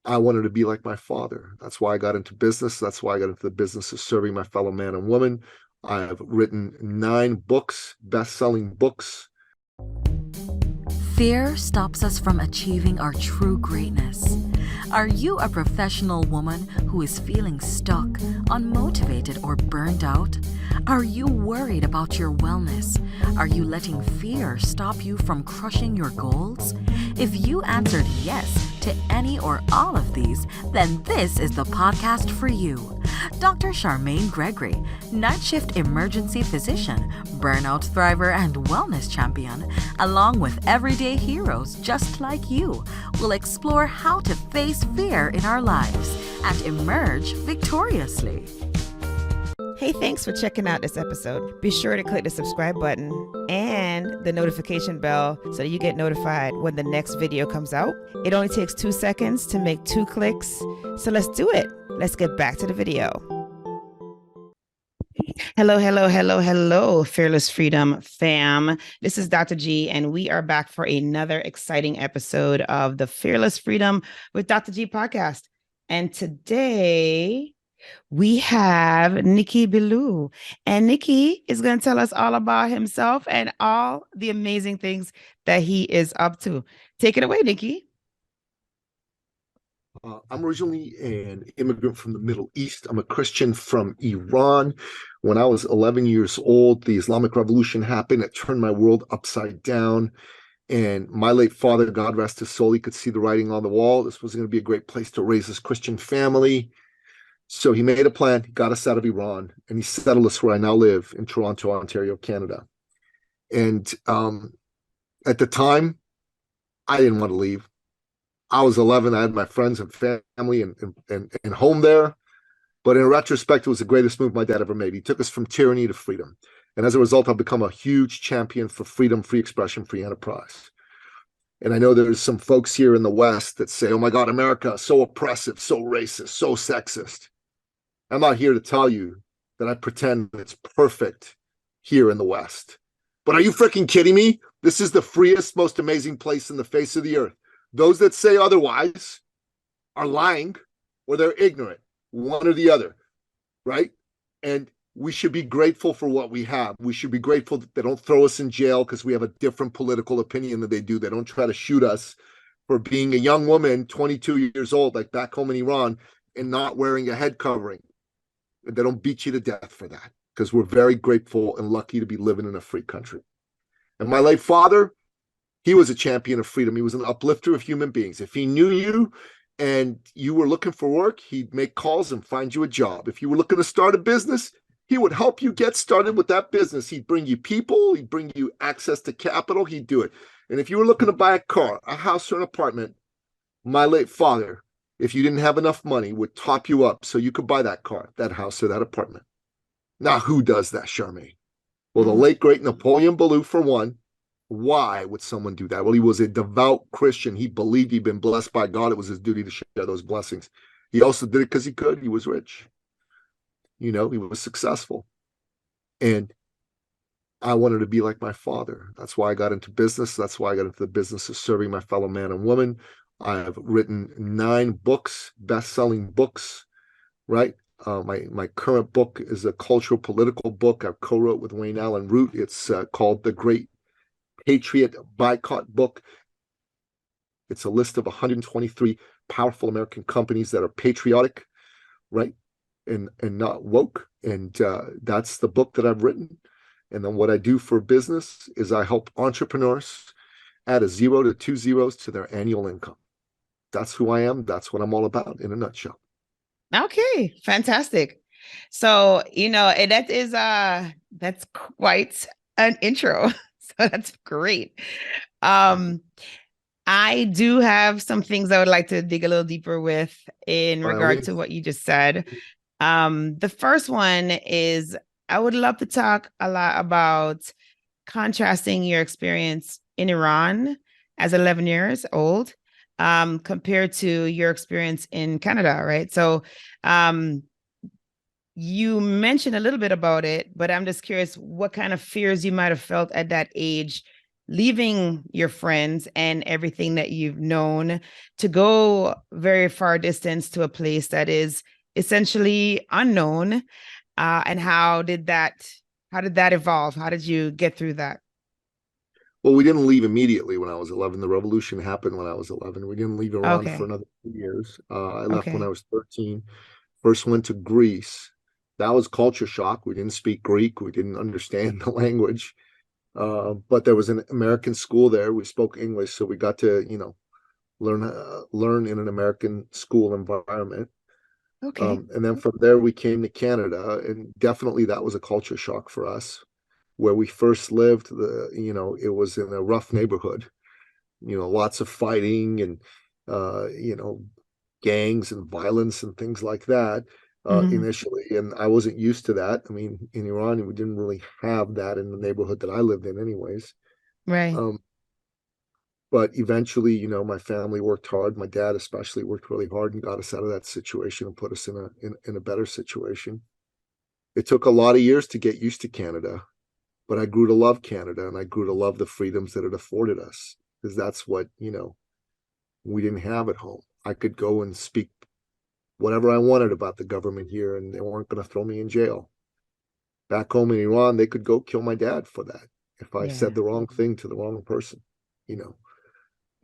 I wanted to be like my father. That's why I got into business. That's why I got into the business of serving my fellow man and woman. I have written 9 books, best-selling books. Fear stops us from achieving our true greatness. Are you a professional woman who is feeling stuck, unmotivated, or burned out? Are you worried about your wellness? Are you letting fear stop you from crushing your goals? If you answered yes to any or all of these, then this is the podcast for you. Dr. Charmaine Gregory, night shift emergency physician, burnout thriver, and wellness champion, along with everyday heroes just like you, will explore how to face fear in our lives and emerge victoriously. Hey, thanks for checking out this episode. Be sure to click the subscribe button and the notification bell so that you get notified when the next video comes out. It only takes 2 seconds to make 2 clicks. So let's do it. Let's get back to the video. Hello, Fearless Freedom fam. This is Dr. G, and we are back for another exciting episode of the Fearless Freedom with Dr. G podcast. And today we have Nicky Billou, and Nicky is going to tell us all about himself and all the amazing things that he is up to. Take it away, Nicky. I'm originally an immigrant from the Middle East. I'm a Christian from Iran. When I was 11 years old, the Islamic Revolution happened. It turned my world upside down. And my late father, God rest his soul, he could see the writing on the wall. This was going to be a great place to raise his Christian family. So he made a plan, got us out of Iran, and he settled us where I now live in Toronto, Ontario, Canada. And at the time, I didn't want to leave. I was 11. I had my friends and family and home there. But in retrospect, it was the greatest move my dad ever made. He took us from tyranny to freedom. And as a result, I've become a huge champion for freedom, free expression, free enterprise. And I know there's some folks here in the West that say, oh my God, America, so oppressive, so racist, so sexist. I'm not here to tell you that I pretend it's perfect here in the West. But are you freaking kidding me? This is the freest, most amazing place in the face of the earth. Those that say otherwise are lying or they're ignorant, one or the other, right? And we should be grateful for what we have. We should be grateful that they don't throw us in jail because we have a different political opinion than they do. They don't try to shoot us for being a young woman, 22 years old, like back home in Iran, and not wearing a head covering. They don't beat you to death for that because we're very grateful and lucky to be living in a free country. And my late father, he was a champion of freedom. He was an uplifter of human beings. If he knew you and you were looking for work, he'd make calls and find you a job. If you were looking to start a business, he would help you get started with that business. He'd bring you people. He'd bring you access to capital. He'd do it. And if you were looking to buy a car, a house, or an apartment, my late father, if you didn't have enough money, would top you up so you could buy that car, that house, or that apartment. Now, who does that, Charmaine? Well, the late, great Napoleon Billou, for one. Why would someone do that? Well, he was a devout Christian. He believed he'd been blessed by God. It was his duty to share those blessings. He also did it because he could. He was rich. You know, he was successful. And I wanted to be like my father. That's why I got into business. That's why I got into the business of serving my fellow man and woman. I have written 9 books, best-selling books, right? My current book is a cultural political book I co-wrote with Wayne Allen Root. It's called The Great Patriot Boycott Book. It's a list of 123 powerful American companies that are patriotic, right, and not woke. And that's the book that I've written. And then what I do for business is I help entrepreneurs add a 0 to 2 zeros to their annual income. That's who I am. That's what I'm all about in a nutshell. Okay, fantastic. So, that's quite an intro. So that's great. I do have some things I would like to dig a little deeper with in regard to what you just said. The first one is I would love to talk a lot about contrasting your experience in Iran as 11 years old compared to your experience in Canada, right? So you mentioned a little bit about it, but I'm just curious what kind of fears you might have felt at that age leaving your friends and everything that you've known to go very far distance to a place that is essentially unknown. And how did that evolve? How did you get through that? Well, we didn't leave immediately when I was 11. The revolution happened when I was 11. We didn't leave Iran for Okay. another 2 years. I left when I Okay. was 13. First went to Greece. That was culture shock. We didn't speak Greek. We didn't understand the language. But there was an American school there. We spoke English, so we got to, learn in an American school environment. Okay. And then from there, we came to Canada, and definitely that was a culture shock for us. Where we first lived, it was in a rough neighborhood. Lots of fighting and gangs and violence and things like that Hmm. initially. And I wasn't used to that. I mean, in Iran, we didn't really have that in the neighborhood that I lived in, anyways. Right. Um, but eventually, my family worked hard. My dad especially worked really hard and got us out of that situation and put us in a better situation. It took a lot of years to get used to Canada, but I grew to love Canada, and I grew to love the freedoms that it afforded us, because that's what, we didn't have at home. I could go and speak whatever I wanted about the government here, and they weren't going to throw me in jail. Back home in Iran, they could go kill my dad for that if I Yeah. said the wrong thing to the wrong person, you know.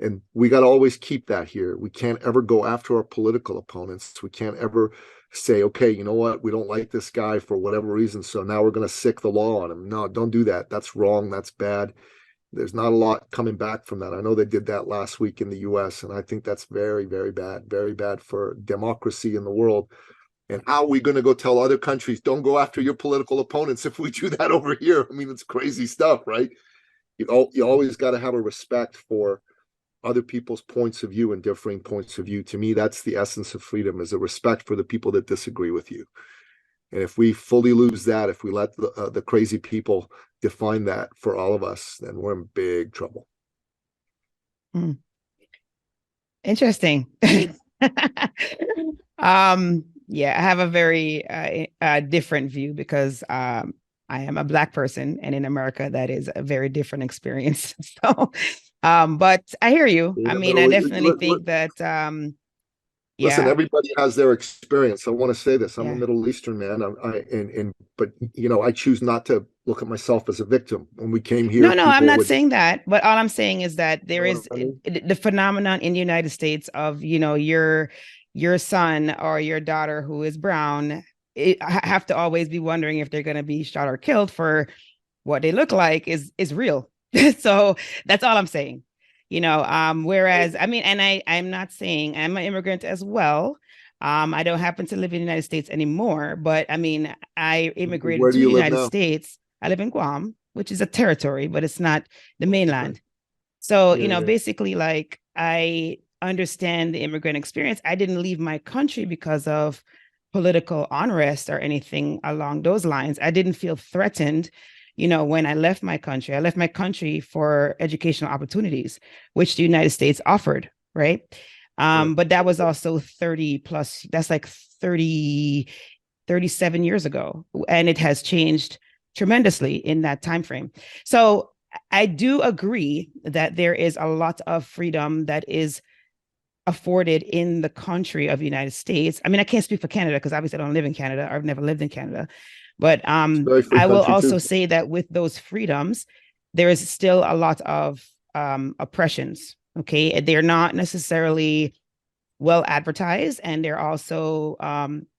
And we got to always keep that here. We can't ever go after our political opponents. We can't ever say, okay, you know what? We don't like this guy for whatever reason, so now we're going to sick the law on him. No, don't do that. That's wrong. That's bad. There's not a lot coming back from that. I know they did that last week in the US, and I think that's very, very bad for democracy in the world. And how are we going to go tell other countries, don't go after your political opponents if we do that over here? I mean, it's crazy stuff, right? You always got to have a respect for other people's points of view and differing points of view. To me, that's the essence of freedom, is a respect for the people that disagree with you. And if we fully lose that, if we let the crazy people define that for all of us, then we're in big trouble. Mm. Interesting. Yeah, I have a very different view because I am a Black person, and in America, that is a very different experience. So, but I hear you. I mean, I definitely think that, Listen, yeah, everybody has their experience. I want to say this. I'm a yeah. Middle Eastern man. But I choose not to look at myself as a victim. When we came here, No, I'm people not would, saying that, but all I'm saying is that you there know is what I mean? the phenomenon in the United States of, your son or your daughter who is brown, have to always be wondering if they're going to be shot or killed for what they look like is real. So that's all I'm saying. Whereas I mean, and I'm not saying I'm an immigrant as well. I don't happen to live in the United States anymore, but I mean, I immigrated Where to do the you live United now? States. I live in Guam, which is a territory, but it's not the Okay. mainland. So, Yeah, yeah. basically, like, I understand the immigrant experience. I didn't leave my country because of political unrest or anything along those lines. I didn't feel threatened, when I left my country. I left my country for educational opportunities, which the United States offered, right? Right. But that was also 30 plus, that's like 30, 37 years ago. And it has changed tremendously in that time frame. So I do agree that there is a lot of freedom that is afforded in the country of the United States. I mean, I can't speak for Canada because obviously I don't live in Canada. I've never lived in Canada. But It's a very free I will country also too. say that with those freedoms, there is still a lot of oppressions. Okay. They're not necessarily well advertised, and they're also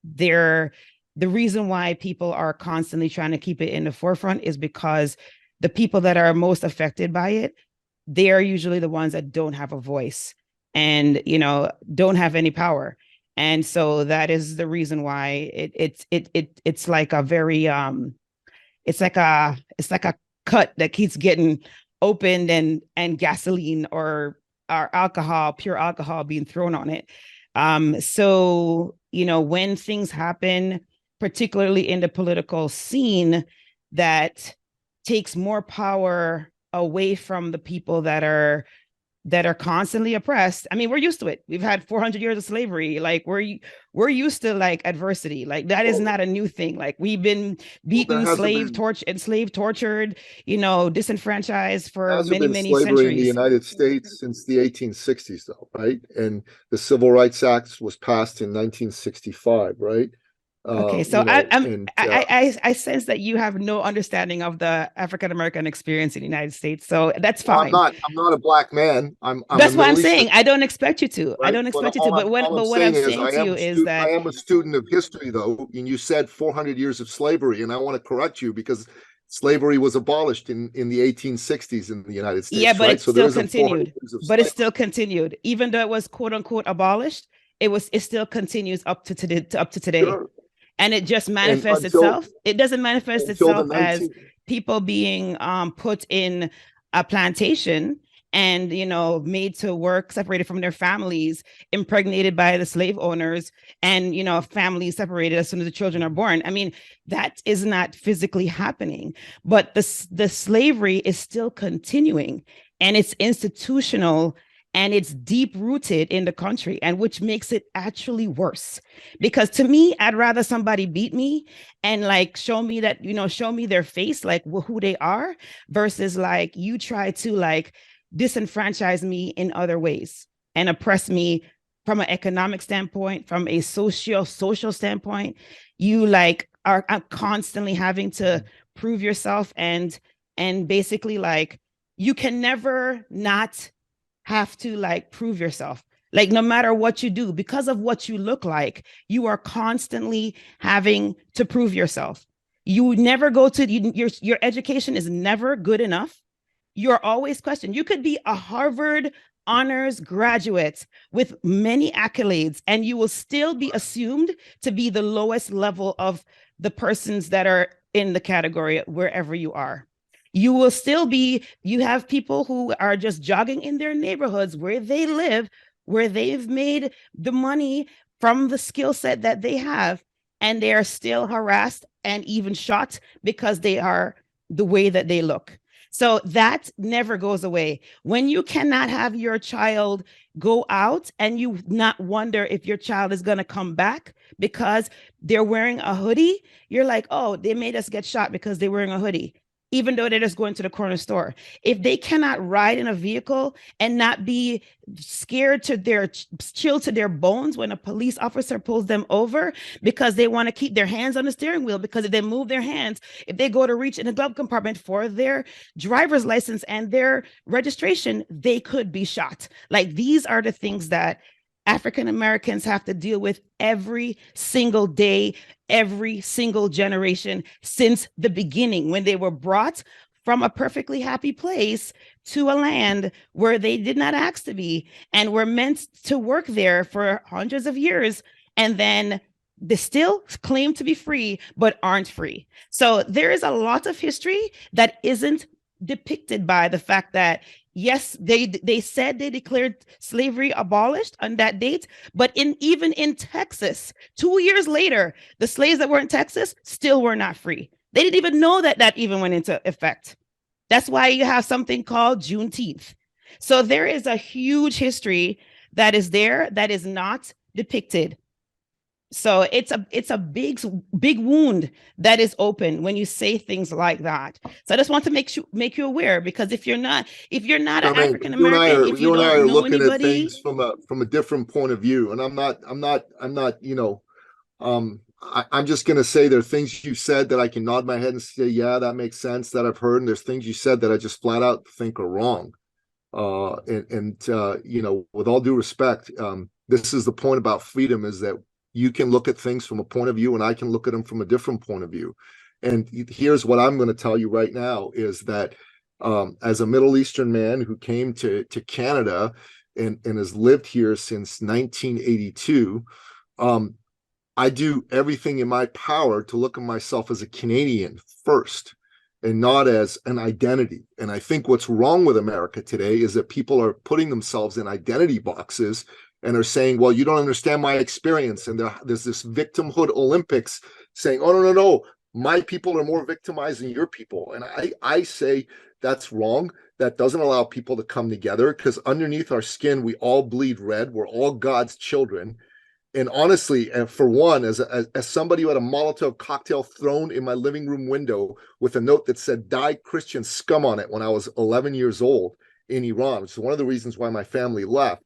they're the reason why people are constantly trying to keep it in the forefront is because the people that are most affected by it, they are usually the ones that don't have a voice and don't have any power. And so that is the reason why it's like a very it's like a cut that keeps getting opened, and gasoline or alcohol, pure alcohol, being thrown on it. So when things happen, particularly in the political scene, that takes more power away from the people that are that are constantly oppressed. I mean, we're used to it. We've had 400 years of slavery. Like we're used to like adversity. Like that is not a new thing. Like we've been beaten, enslaved, tortured, disenfranchised for hasn't many, been many slavery in the centuries. United States since the 1860s, though, right? And the Civil Rights Act was passed in 1965, right? Okay, so I sense that you have no understanding of the African American experience in the United States, so that's well, fine. I'm not a black man. I'm a That's why I'm Middle Eastern, saying I don't expect you to. I right? don't But expect you to. all I'm What I'm saying is saying to you is I that am a student of history, though, and you said 400 years of slavery, and I want to correct you because slavery was abolished in the 1860s in the United yeah, States, but right? it So there still isn't 400 continued. years of But it slavery. still continued, even though it was quote unquote abolished. It still continues up to today. Sure. And it just And manifests itself. It doesn't manifest until the itself as 19 people being put in a plantation and made to work separated from their families, impregnated by the slave owners, and families separated as soon as the children are born. I mean, that is not physically happening, but the slavery is still continuing, and it's institutional, and it's deep rooted in the country, and which makes it actually worse. Because to me, I'd rather somebody beat me and like show me that, show me their face, like who they are, versus like you try to like disenfranchise me in other ways and oppress me from an economic standpoint, from a social standpoint. You like are constantly having to prove yourself, and basically like you can never not have to like prove yourself. Like no matter what you do, because of what you look like, you are constantly having to prove yourself. You never go to your education is never good enough. You're always questioned. You could be a Harvard honors graduate with many accolades, and you will still be assumed to be the lowest level of the persons that are in the category wherever you are. You will still be, you have people who are just jogging in their neighborhoods where they live, where they've made the money from the skill set that they have, and they are still harassed and even shot because they are the way that they look. So that never goes away. When you cannot have your child go out and you not wonder if your child is going to come back because they're wearing a hoodie, you're like, oh, they made us get shot because they're wearing a hoodie, even though they're just going to the corner store. If they cannot ride in a vehicle and not be scared to their chill to their bones when a police officer pulls them over because they want to keep their hands on the steering wheel, because if they move their hands, if they go to reach in the glove compartment for their driver's license and their registration, they could be shot. Like these are the things that African Americans have to deal with every single day, every single generation since the beginning, when they were brought from a perfectly happy place to a land where they did not ask to be and were meant to work there for hundreds of years. And then they still claim to be free, but aren't free. So there is a lot of history that isn't depicted by the fact that yes, they said they declared slavery abolished on that date, but even in Texas, 2 years later, the slaves that were in Texas still were not free. They didn't even know that even went into effect. That's why you have something called Juneteenth. So there is a huge history that is there that is not depicted. So it's a big wound that is open when you say things like that. So I just want to make you aware, because if you're not an African American, if you you and I don't are know looking at anybody, things from a different point of view, and I'm not I'm just going to say there are things you said that I can nod my head and say, yeah, that makes sense, that I've heard, and there's things you said that I just flat out think are wrong. With all due respect, this is the point about freedom, is that you can look at things from a point of view and I can look at them from a different point of view. And here's what I'm going to tell you right now is that as a Middle Eastern man who came to Canada and has lived here since 1982, I do everything in my power to look at myself as a Canadian first and not as an identity. And I think what's wrong with America today is that people are putting themselves in identity boxes and are saying, well, you don't understand my experience. And there's this victimhood Olympics saying, oh, no, my people are more victimized than your people. And I say that's wrong. that doesn't allow people to come together, because underneath our skin, we all bleed red. We're all God's children. And honestly, and for one, as somebody who had a Molotov cocktail thrown in my living room window with a note that said "Die Christian Scum" on it when I was 11 years old in Iran, which is one of the reasons why my family left.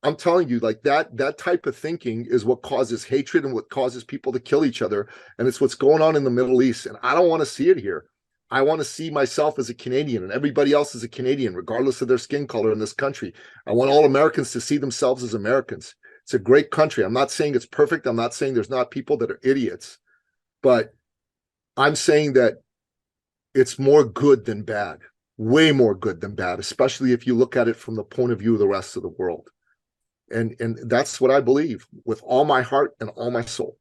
I'm telling you, like that type of thinking is what causes hatred and what causes people to kill each other. And it's what's going on in the Middle East. And I don't want to see it here. I want to see myself as a Canadian and everybody else as a Canadian, regardless of their skin color in this country. I want all Americans to see themselves as Americans. It's a great country. I'm not saying it's perfect. I'm not saying there's not people that are idiots, but I'm saying that it's more good than bad, way more good than bad, especially if you look at it from the point of view of the rest of the world. And that's what I believe with all my heart and all my soul.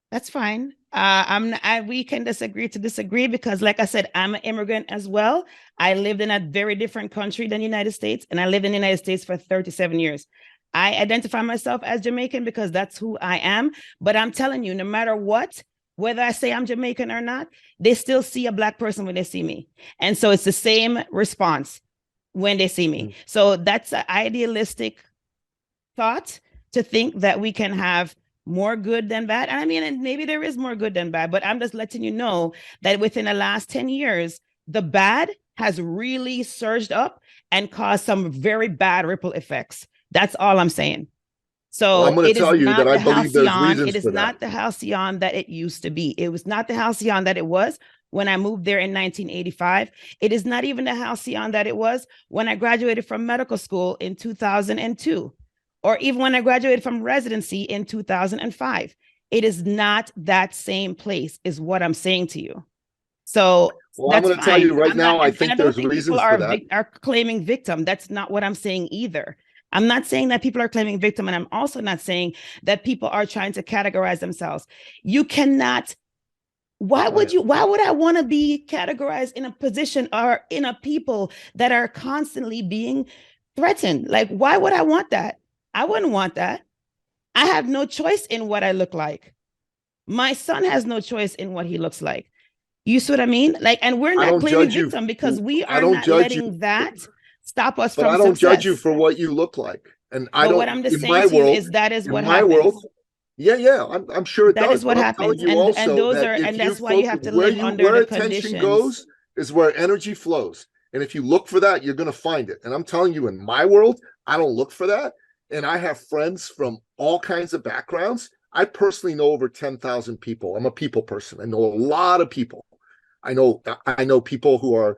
That's fine. We can disagree to disagree because, like I said, I'm an immigrant as well. I lived in a very different country than the United States, and I lived in the United States for 37 years. I identify myself as Jamaican because that's who I am. But I'm telling you, no matter what, whether I say I'm Jamaican or not, they still see a Black person when they see me. And so it's the same response when they see me. So that's an idealistic thought to think that we can have more good than bad. And I mean, and maybe there is more good than bad, but I'm just letting you know that within the last 10 years, the bad has really surged up and caused some very bad ripple effects. That's all I'm saying. So I'm going to tell you that I believe there's reasons for that. It is not the halcyon that it used to be. It was not the halcyon that it was when I moved there in 1985. It is not even the halcyon that it was when I graduated from medical school in 2002, or even when I graduated from residency in 2005. It is not that same place, is what I'm saying to you. So well, I'm going to tell you right now, I think there's reasons for that. Are claiming victim. That's not what I'm saying either. I'm not saying that people are claiming victim, and I'm also not saying that people are trying to categorize themselves. You cannot. Why would I want to be categorized in a position or in a people that are constantly being threatened? Like, why would I want that? I wouldn't want that. I have no choice in what I look like. My son has no choice in what he looks like. You see what I mean? Like, and we're not claiming victim because we are not letting that stop us from success. But I don't judge you for what you look like. And I don't. What I'm just saying to you is that is what happens. World, yeah, I'm sure it does. That is what happens, and that's why you have to live under the conditions. Where attention goes is where energy flows, and if you look for that, you're going to find it. And I'm telling you, in my world, I don't look for that, and I have friends from all kinds of backgrounds. I personally know over 10,000 people. I'm a people person. I know a lot of people. I know people who are,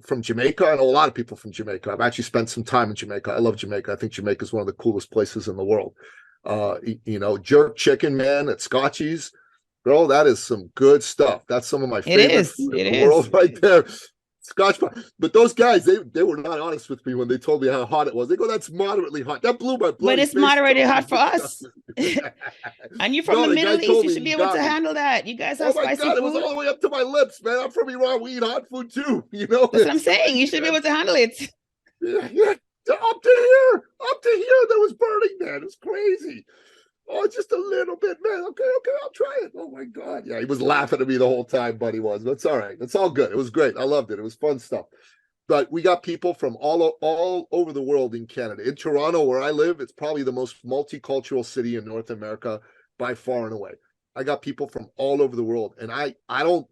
from Jamaica. I know a lot of people from Jamaica. I've actually spent some time in Jamaica. I love Jamaica. I think Jamaica is one of the coolest places in the world. Jerk chicken, man, at Scotchy's. Girl, that is some good stuff. That's some of my favorite food in the world right there. Scotch, but those guys, they were not honest with me when they told me how hot it was. They go, "That's moderately hot." That blew my blood. But it's moderately hot for us. And you're from the Middle East. You should be able to handle that. You guys have spicy food. It was all the way up to my lips, man. I'm from Iran. We eat hot food too. That's what I'm saying. You should be able to handle it. Yeah. Up to here, that was burning, man. It was crazy. Oh, just a little bit, man. Okay, I'll try it. Oh my God. Yeah, he was laughing at me the whole time, buddy was. But it's all right. It's all good. It was great. I loved it. It was fun stuff. But we got people from all over the world in Canada. In Toronto, where I live, it's probably the most multicultural city in North America by far and away. I got people from all over the world. And I don't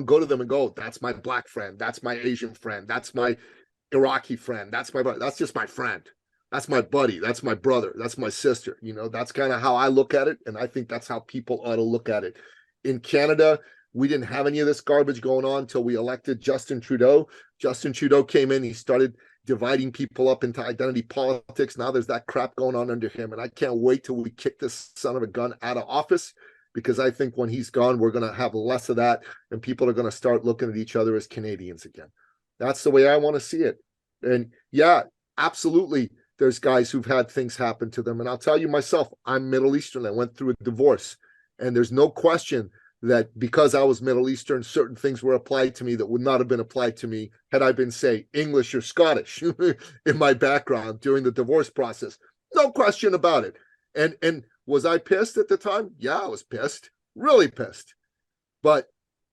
go to them and go, "That's my Black friend. That's my Asian friend. That's my Iraqi friend. That's just my friend. That's my buddy. That's my brother. That's my sister." That's kind of how I look at it. And I think that's how people ought to look at it. In Canada, we didn't have any of this garbage going on until we elected Justin Trudeau. Justin Trudeau came in. He started dividing people up into identity politics. Now there's that crap going on under him. And I can't wait till we kick this son of a gun out of office, because I think when he's gone, we're going to have less of that. And people are going to start looking at each other as Canadians again. That's the way I want to see it. And yeah, absolutely. There's guys who've had things happen to them. And I'll tell you myself, I'm Middle Eastern. I went through a divorce. And there's no question that because I was Middle Eastern, certain things were applied to me that would not have been applied to me had I been, say, English or Scottish in my background during the divorce process. No question about it. And was I pissed at the time? Yeah, I was pissed. Really pissed. But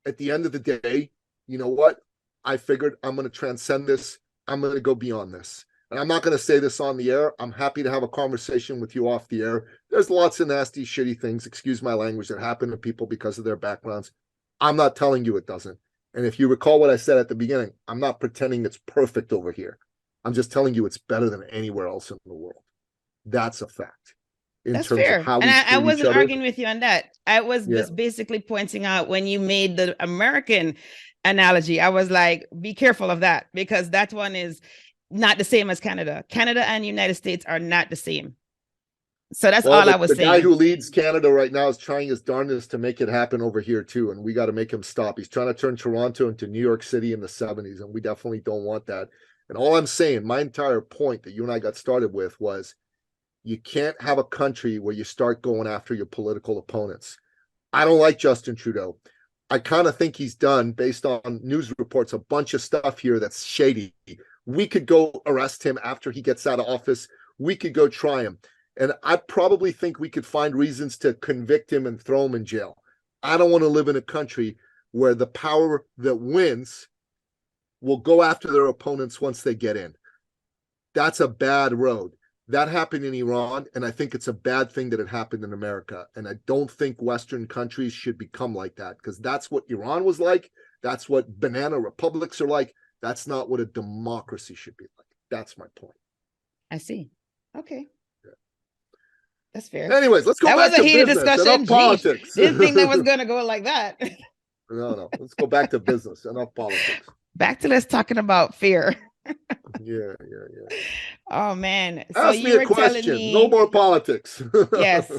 at the end of the day, you know what? I figured I'm going to transcend this. I'm going to go beyond this. And I'm not going to say this on the air. I'm happy to have a conversation with you off the air. There's lots of nasty, shitty things, excuse my language, that happen to people because of their backgrounds. I'm not telling you it doesn't. And if you recall what I said at the beginning, I'm not pretending it's perfect over here. I'm just telling you it's better than anywhere else in the world. That's a fact. That's fair. How and I treat each wasn't other. arguing with you on that. I was Yeah. just basically pointing out when you made the American analogy, I was like, be careful of that, because that one is not the same as Canada. Canada and United States are not the same. So that's all I was saying. The guy who leads Canada right now is trying his darndest to make it happen over here too, and we got to make him stop. He's trying to turn Toronto into New York City in the 70s, and we definitely don't want that. And all I'm saying, my entire point that you and I got started with was, you can't have a country where you start going after your political opponents. I don't like Justin Trudeau. I kind of think he's done, based on news reports, a bunch of stuff here that's shady. We could go arrest him after he gets out of office. We could go try him. And I probably think we could find reasons to convict him and throw him in jail. I don't want to live in a country where the power that wins will go after their opponents once they get in. That's a bad road. That happened in Iran, and I think it's a bad thing that it happened in America. And I don't think Western countries should become like that, because that's what Iran was like. That's what banana republics are like. That's not what a democracy should be like. That's my point. I see. Okay. Yeah. That's fair. Anyways, let's go back to business. Enough politics. Didn't think that was going to go like that. No. Let's go back to business. Enough politics. Back to let's talking about fear. Yeah. Oh man. So ask me a question. No more politics. Yes.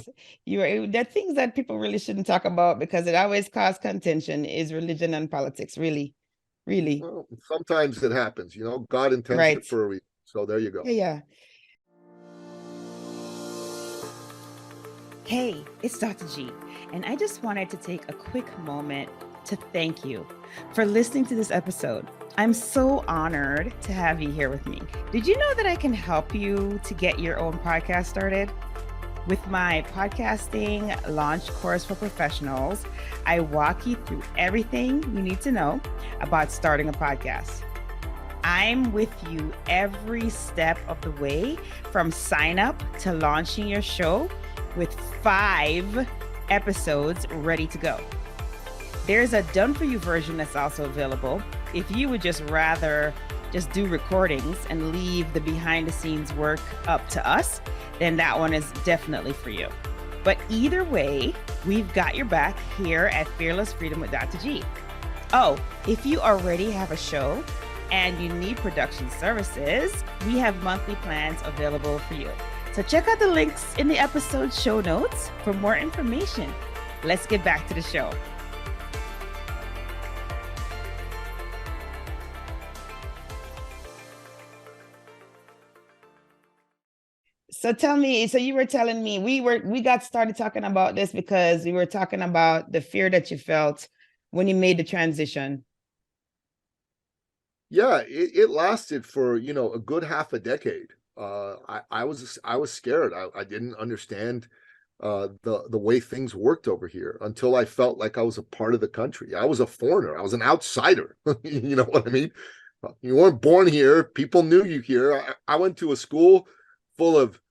There are things that people really shouldn't talk about, because it always causes contention, is religion and politics. Really. Well, sometimes it happens, God intends it for a reason. So there you go. Yeah. Hey, it's Dr. G, and I just wanted to take a quick moment to thank you for listening to this episode. I'm so honored to have you here with me. Did you know that I can help you to get your own podcast started? With my podcasting launch course for professionals, I walk you through everything you need to know about starting a podcast. I'm with you every step of the way, from sign up to launching your show, with 5 episodes ready to go. There's a done for you version that's also available if you would just rather just do recordings and leave the behind the scenes work up to us. Then that one is definitely for you. But either way, we've got your back here at Fearless Freedom with Dr. G. Oh, if you already have a show and you need production services, we have monthly plans available for you. So check out the links in the episode show notes for more information. Let's get back to the show. So tell me, so you were telling me we got started talking about this because we were talking about the fear that you felt when you made the transition. Yeah, it lasted for, a good half a decade. I was scared. I didn't understand the way things worked over here until I felt like I was a part of the country. I was a foreigner. I was an outsider. You know what I mean? You weren't born here. People knew you here. I went to a school full of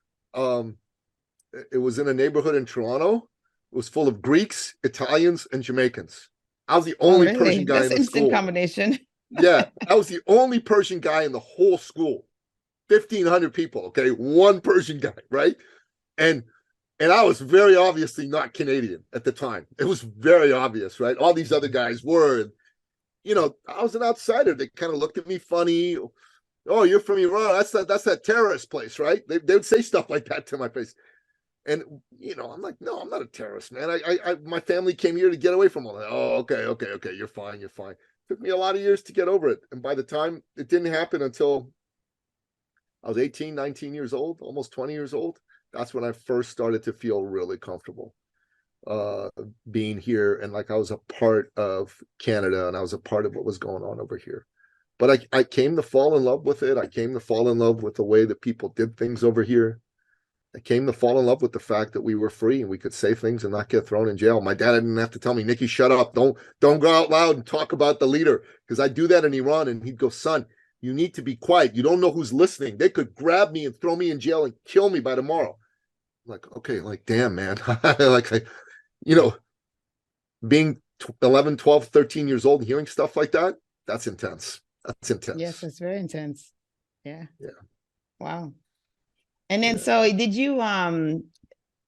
it was in a neighborhood in Toronto. It was full of Greeks, Italians, and Jamaicans. I was the only Persian guy in the school. Combination. Yeah, I was the only Persian guy in the whole school. 1,500 people, okay? One Persian guy, right? And I was very obviously not Canadian at the time. It was very obvious, right? All these other guys were. I was an outsider. They kind of looked at me funny. Oh, you're from Iran. That's that terrorist place, right? They would say stuff like that to my face. And, I'm like, no, I'm not a terrorist, man. My family came here to get away from all that. Oh, okay. You're fine. Took me a lot of years to get over it. And by the time it didn't happen until I was 18, 19 years old, almost 20 years old. That's when I first started to feel really comfortable being here. And like I was a part of Canada and I was a part of what was going on over here. But I came to fall in love with it. I came to fall in love with the way that people did things over here. I came to fall in love with the fact that we were free and we could say things and not get thrown in jail. My dad didn't have to tell me, Nicky, shut up. Don't go out loud and talk about the leader. Because I do that in Iran, and he'd go, son, you need to be quiet. You don't know who's listening. They could grab me and throw me in jail and kill me by tomorrow. I'm like, okay, like, damn, man. Being 11, 12, 13 years old and hearing stuff like that, that's intense. That's intense. Yes, it's very intense. Yeah. Yeah. Wow. And then, so did you,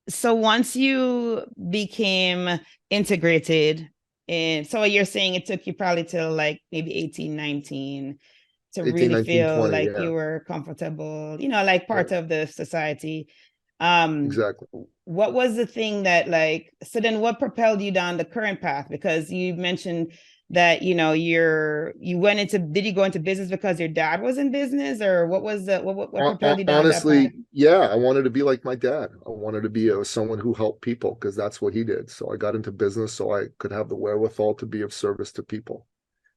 so once you became integrated, and so you're saying it took you probably till like maybe 18, 19 to 18, really 19, feel 20, like yeah. you were comfortable, like part of the society. Exactly. What was the thing that so then what propelled you down the current path? Because you mentioned that, you go into business because your dad was in business, or what was what propelled you down Honestly, that path? yeah, I wanted to be like my dad. I wanted to be someone who helped people because that's what he did. So I got into business so I could have the wherewithal to be of service to people.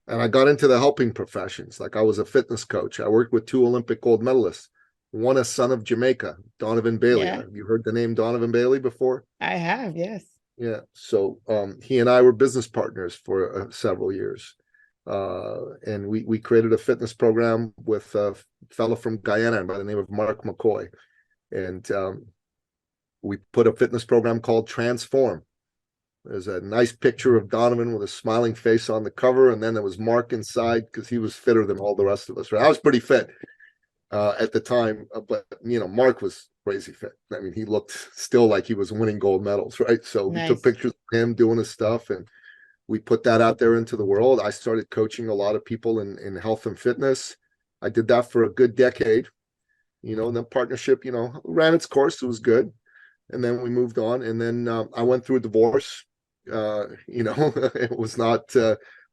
And I got into the helping professions. Like I was a fitness coach. I worked with 2 Olympic gold medalists. One a son of Jamaica, Donovan Bailey. Yeah. Have you heard the name Donovan Bailey before? I have, yes. Yeah. So he and I were business partners for several years. And we created a fitness program with a fellow from Guyana by the name of Mark McCoy. And we put a fitness program called Transform. There's a nice picture of Donovan with a smiling face on the cover. And then there was Mark inside because he was fitter than all the rest of us. Right? I was pretty fit at the time, but Mark was crazy fit. I mean, he looked still like he was winning gold medals, right? So we took pictures of him doing his stuff, and we put that out there into the world. I started coaching a lot of people in health and fitness. I did that for a good decade, and the partnership, ran its course. It was good. And then we moved on. And then I went through a divorce. It was not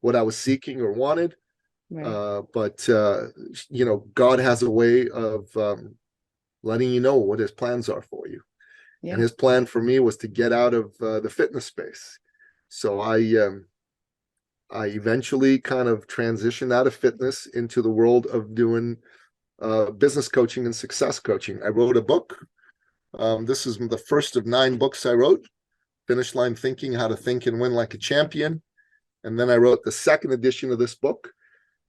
what I was seeking or wanted. Right. But God has a way of letting you know what his plans are for you. Yeah. And his plan for me was to get out of the fitness space. So I eventually kind of transitioned out of fitness into the world of doing business coaching and success coaching. I wrote a book. This is the first of 9 books I wrote. Finish Line Thinking, How to Think and Win Like a Champion. And then I wrote the second edition of this book.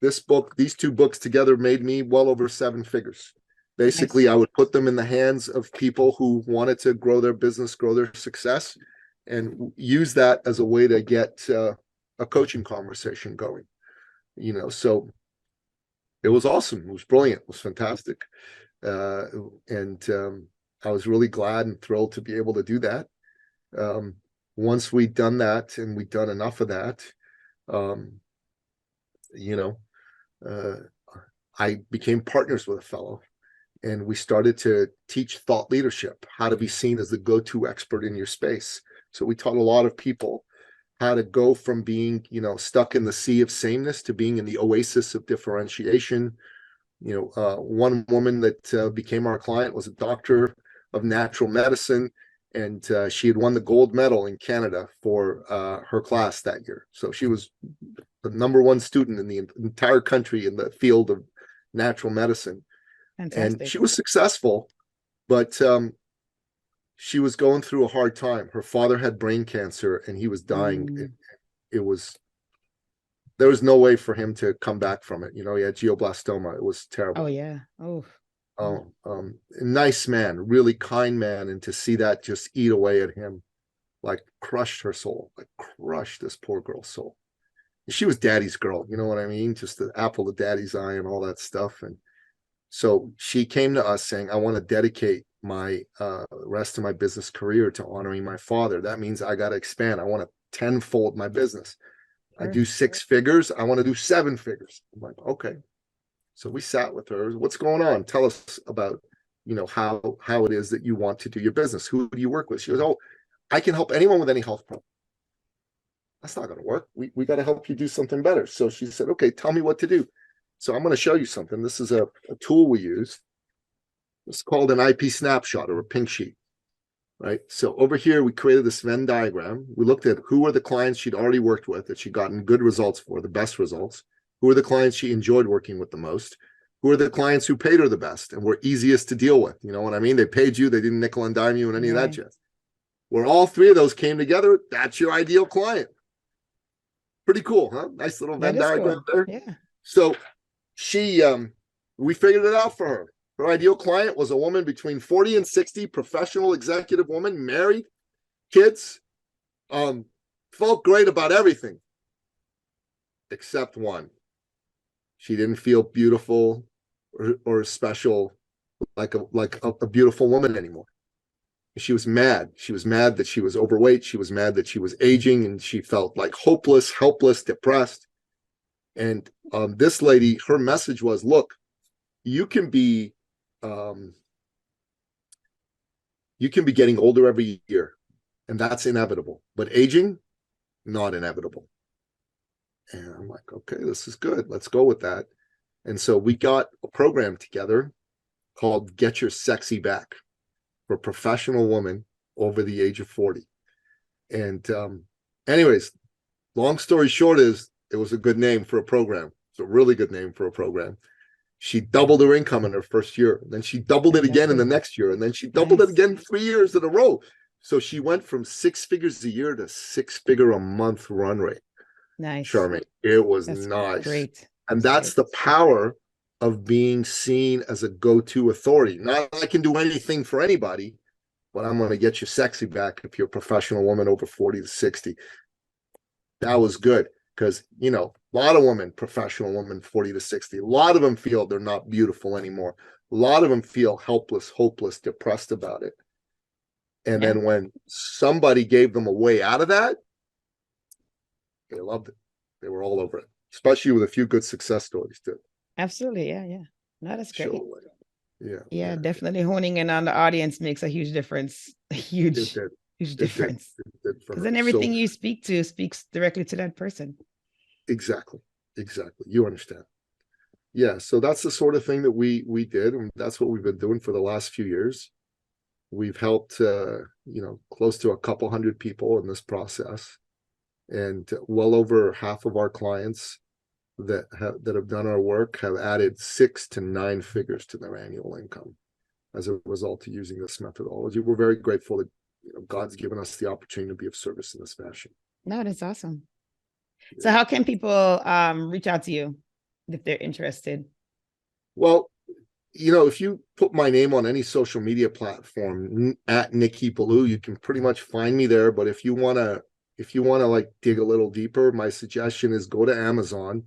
These 2 books together made me well over 7 figures. Basically, nice. I would put them in the hands of people who wanted to grow their business, grow their success, and use that as a way to get a coaching conversation going. So it was awesome. It was brilliant. It was fantastic. And I was really glad and thrilled to be able to do that. Once we'd done that and we'd done enough of that, I became partners with a fellow, and we started to teach thought leadership, how to be seen as the go-to expert in your space. So we taught a lot of people how to go from being, stuck in the sea of sameness to being in the oasis of differentiation. One woman that became our client was a doctor of natural medicine, and she had won the gold medal in Canada for her class that year. So she was the #1 student in the entire country in the field of natural medicine. Fantastic. And she was successful, but she was going through a hard time. Her father had brain cancer and he was dying. There was no way for him to come back from it. He had glioblastoma. It was terrible. Oh yeah. Nice man, really kind man. And to see that just eat away at him, like crushed her soul, like crushed this poor girl's soul. She was daddy's girl, you know what I mean? Just the apple of daddy's eye and all that stuff. And so she came to us saying, I want to dedicate my rest of my business career to honoring my father. That means I got to expand. I want to 10-fold my business. I do 6 figures. I want to do 7 figures. I'm like, okay. So we sat with her. What's going on? Tell us about, how it is that you want to do your business. Who do you work with? She goes, oh, I can help anyone with any health problem. That's not going to work. We got to help you do something better. So she said, okay, tell me what to do. So I'm going to show you something. This is a tool we use. It's called an IP snapshot or a pink sheet, right? So over here, we created this Venn diagram. We looked at who were the clients she'd already worked with that she'd gotten good results for, the best results. Who were the clients she enjoyed working with the most? who are the clients who paid her the best and were easiest to deal with? You know what I mean? They paid you, they didn't nickel and dime you and any of that jazz. Where all three of those came together, that's your ideal client. Pretty cool, huh? Nice little Venn diagram there. Yeah. So we figured it out for her. Her ideal client was a woman between 40 and 60, professional executive woman, married, kids, felt great about everything except one. She didn't feel beautiful or special like a beautiful woman anymore. She was mad. She was mad that she was overweight. She was mad that she was aging, and she felt like hopeless, helpless, depressed. And this lady, her message was, look, you can be getting older every year, and that's inevitable. But aging, not inevitable. And I'm like, okay, this is good. Let's go with that. And so we got a program together called Get Your Sexy Back for professional women over the age of 40. And anyways, long story short is it was a good name for a program. It's a really good name for a program. She doubled her income in her first year. Then she doubled it again in the next year. And then she doubled it again 3 years in a row. So she went from 6 figures a year to 6 figure a month run rate. Nice. Charmaine. It was nice. Great. And that's the power of being seen as a go-to authority. Not that I can do anything for anybody, but I'm going to get you sexy back if you're a professional woman over 40 to 60. That was good because, you know, a lot of women, professional women 40 to 60, a lot of them feel they're not beautiful anymore. A lot of them feel helpless, hopeless, depressed about it. And then when somebody gave them a way out of that, they loved it. They were all over it, especially with a few good success stories too. Absolutely. Yeah. No, that's great. Yeah. Definitely honing in on the audience makes a huge difference. A huge difference. Because then everything you speak to speaks directly to that person. Exactly. You understand. Yeah. So that's the sort of thing that we did. And that's what we've been doing for the last few years. We've helped, close to a couple hundred people in this process. And well over half of our clients that have done our work have added 6 to 9 figures to their annual income as a result of using this methodology. We're very grateful that God's given us the opportunity to be of service in this fashion. No, that's awesome. Yeah. So how can people reach out to you if they're interested? Well, if you put my name on any social media platform at Nicky Billou, you can pretty much find me there. But if you want to like dig a little deeper, my suggestion is go to Amazon.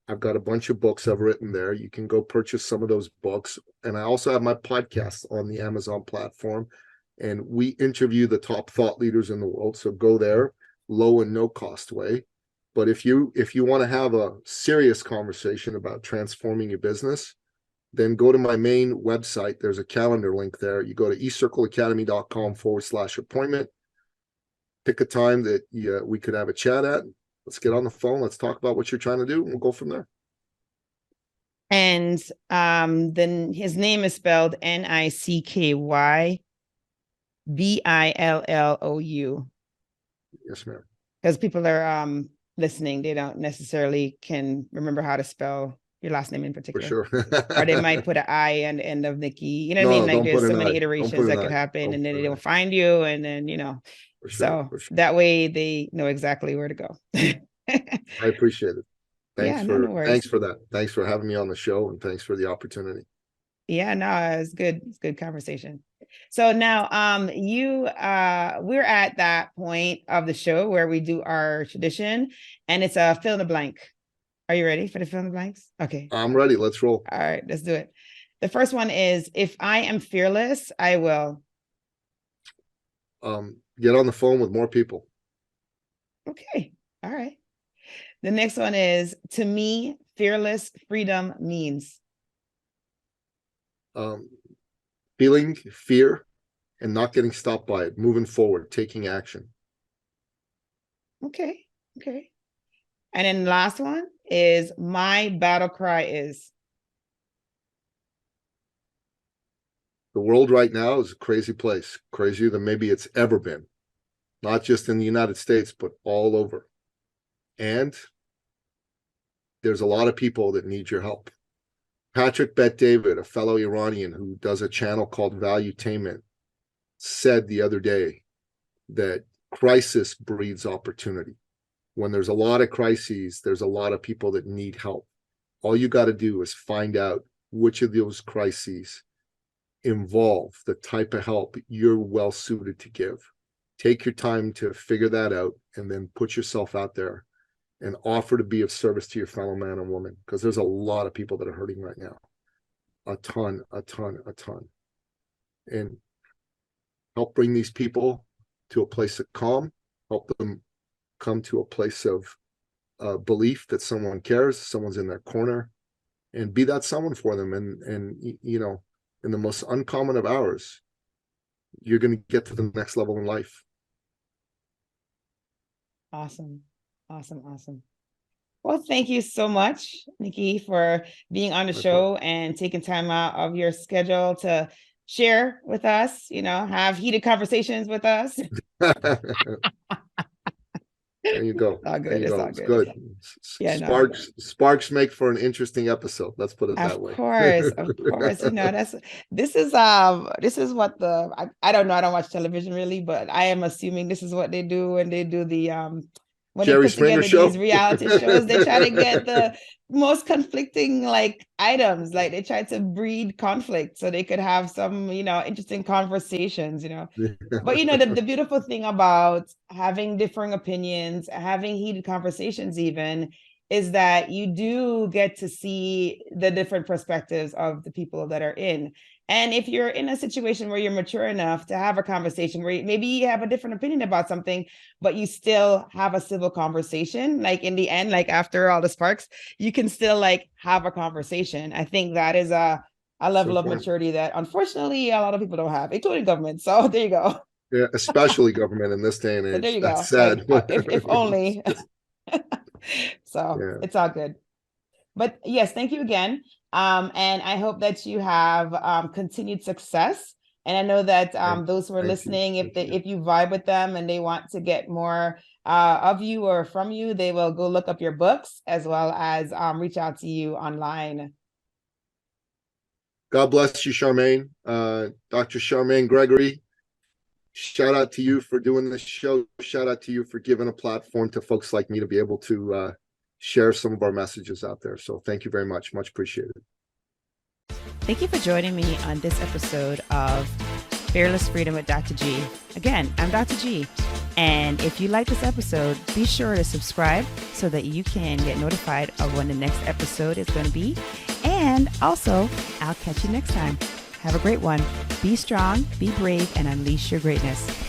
I've got a bunch of books I've written there. You can go purchase some of those books. And I also have my podcast on the Amazon platform. And we interview the top thought leaders in the world. So go there, low and no cost way. But if you want to have a serious conversation about transforming your business, then go to my main website. There's a calendar link there. You go to ecircleacademy.com/appointment. Pick a time that we could have a chat at. Let's get on the phone. Let's talk about what you're trying to do, and we'll go from there. And then his name is spelled NICKYBILLOU. Yes, ma'am. Because people are listening, they don't necessarily can remember how to spell your last name in particular. For sure. Or they might put an I on the end of Nicky. You know what I mean? Like there's so many iterations that could happen, and then they don't find you, and then For sure. That way they know exactly where to go. I appreciate it. Thanks no worries. Thanks for that. Thanks for having me on the show, and thanks for the opportunity. Yeah, no, it's good. It's good conversation. So now we're at that point of the show where we do our tradition, and it's a fill in the blank. Are you ready for the fill in the blanks? Okay. I'm ready. Let's roll. All right, let's do it. The first one is, if I am fearless, I will get on the phone with more people. Okay. All right. The next one is, to me, fearless freedom means feeling fear and not getting stopped by it, moving forward, taking action. Okay. And then the last one is, my battle cry is. The world right now is a crazy place, crazier than maybe it's ever been, not just in the United States, but all over. And there's a lot of people that need your help. Patrick Bet-David, a fellow Iranian who does a channel called Valuetainment, said the other day that crisis breeds opportunity. When there's a lot of crises, there's a lot of people that need help. All you got to do is find out which of those crises involve the type of help you're well suited to give. Take your time to figure that out, and then put yourself out there and offer to be of service to your fellow man and woman, because there's a lot of people that are hurting right now. A ton. And help bring these people to a place of calm, help them come to a place of belief that someone cares, someone's in their corner, and be that someone for them. And you know, in the most uncommon of hours, you're going to get to the next level in life. Awesome. Well, thank you so much, Nicky, for being on the show and taking time out of your schedule to share with us, you know, have heated conversations with us. There you go. It's all good. It's all It's good. good. Yeah, Sparks make for an interesting episode. Let's put it that way. Of course. You know, this is what I don't know. I don't watch television really, but I am assuming this is what they do when they do the when Jerry they put Springer together show? these reality shows. They try to get the most conflicting like items. Like they try to breed conflict so they could have some, you know, interesting conversations, you know. But you know, the beautiful thing about having differing opinions, having heated conversations even, is that you do get to see the different perspectives of the people that are in. And if you're in a situation where you're mature enough to have a conversation where maybe you have a different opinion about something, but you still have a civil conversation, like in the end, like after all the sparks, you can still like have a conversation. I think that is a level of maturity that unfortunately a lot of people don't have, including government. So there you go. Yeah, especially government in this day and age. So there you That's go. sad. Like, if only. So yeah. It's all good. But yes, thank you again. And I hope that you have continued success. And I know that those who are listening, if you vibe with them and they want to get more of you or from you, they will go look up your books as well as reach out to you online. God bless you, Charmaine. Dr. Charmaine Gregory, shout out to you for doing this show. Shout out to you for giving a platform to folks like me to be able to share some of our messages out there. So thank you very much. Much appreciated. Thank you for joining me on this episode of Fearless Freedom with Dr. G. Again, I'm Dr. G. And if you like this episode, be sure to subscribe so that you can get notified of when the next episode is going to be. And also, I'll catch you next time. Have a great one. Be strong, be brave, and unleash your greatness.